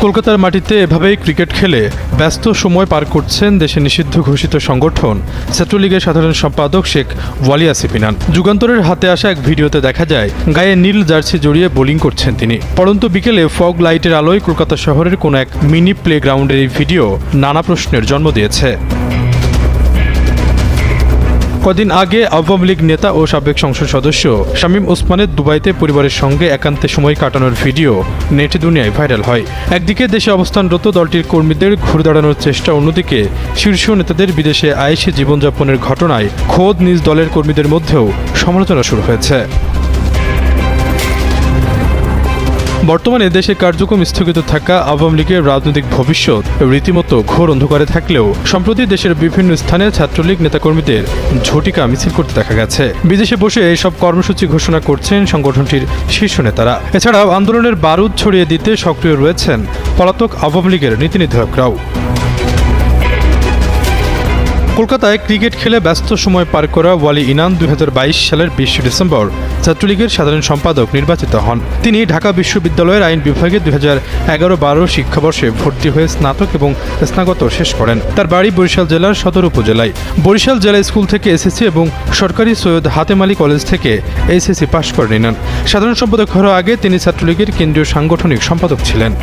কলকাতার মাটিতে এভাবেই ক্রিকেট খেলে ব্যস্ত সময় পার করছেন দেশে নিষিদ্ধ ঘোষিত সংগঠন ছাত্রলীগের সাধারণ সম্পাদক শেখ ওয়ালি আসিফ ইনান। যুগান্তরের হাতে আসা এক ভিডিওতে দেখা যায় গায়ে নীল জার্সি জড়িয়ে বোলিং করছেন তিনি। পড়ন্ত বিকেলে ফগ লাইটের আলোয় কলকাতা শহরের কোনো এক মিনি প্লে গ্রাউন্ডের এই ভিডিও নানা প্রশ্নের জন্ম দিয়েছে। কদিন আগে আওয়ামী লীগ নেতা ও সাবেক সংসদ সদস্য শামীম ওসমানের দুবাইতে পরিবারের সঙ্গে একান্তে সময় কাটানোর ভিডিও নেট দুনিয়ায় ভাইরাল হয়। একদিকে দেশে অবস্থানরত দলটির কর্মীদের ঘুরে দাঁড়ানোর চেষ্টা, অন্যদিকে শীর্ষ নেতাদের বিদেশে আয়েশি জীবনযাপনের ঘটনায় খোদ নিজ দলের কর্মীদের মধ্যেও সমালোচনা শুরু হয়েছে। বর্তমানে দেশে কার্যক্রম স্থগিত থাকা আওয়ামী লীগের রাজনৈতিক ভবিষ্যৎ রীতিমতো ঘোর অন্ধকারে থাকলেও সম্প্রতি দেশের বিভিন্ন স্থানে ছাত্রলীগ নেতাকর্মীদের ঝটিকা মিছিল করতে দেখা গেছে। বিদেশে বসে এসব কর্মসূচি ঘোষণা করছেন সংগঠনটির শীর্ষ নেতারা। এছাড়াও আন্দোলনের বারুদ ছড়িয়ে দিতে সক্রিয় রয়েছেন পলাতক আওয়ামী লীগের নীতি নির্ধারকরাও। কলকাতায় ক্রিকেট খেলে ব্যস্ত সময় পার করা ওয়ালি ইনান 2022 সালের 20 ডিসেম্বর ছাত্রলীগের সাধারণ সম্পাদক নির্বাচিত হন। তিনি ঢাকা বিশ্ববিদ্যালয়ের আইন বিভাগে 2011-12 শিক্ষাবর্ষে ভর্তি হয়ে স্নাতক এবং স্নাতকোত্তর শেষ করেন। তার বাড়ি বরিশাল জেলার সদর উপজেলায়। বরিশাল জেলা স্কুল থেকে এসএসসি এবং সরকারি সৈয়দ হাতেম আলী কলেজ থেকে এইচএসসি পাশ করেন ইনান। সাধারণ সম্পাদক হওয়ার আগে তিনি ছাত্রলীগের কেন্দ্রীয় সাংগঠনিক সম্পাদক ছিলেন।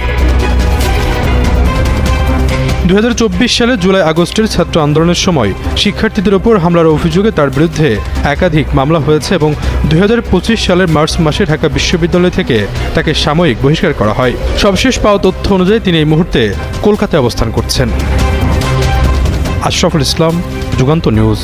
2024 সালে জুলাই-আগস্টের ছাত্র আন্দোলনের সময় শিক্ষার্থীদের ওপর হামলার অভিযোগে তার বিরুদ্ধে একাধিক মামলা হয়েছে এবং 2025 সালের মার্চ মাসে ঢাকা বিশ্ববিদ্যালয় থেকে তাকে সাময়িক বহিষ্কার করা হয়। সবশেষ পাওয়া তথ্য অনুযায়ী তিনি এই মুহূর্তে কলকাতায় অবস্থান করছেন। আশরাফুল ইসলাম, যুগান্তর নিউজ।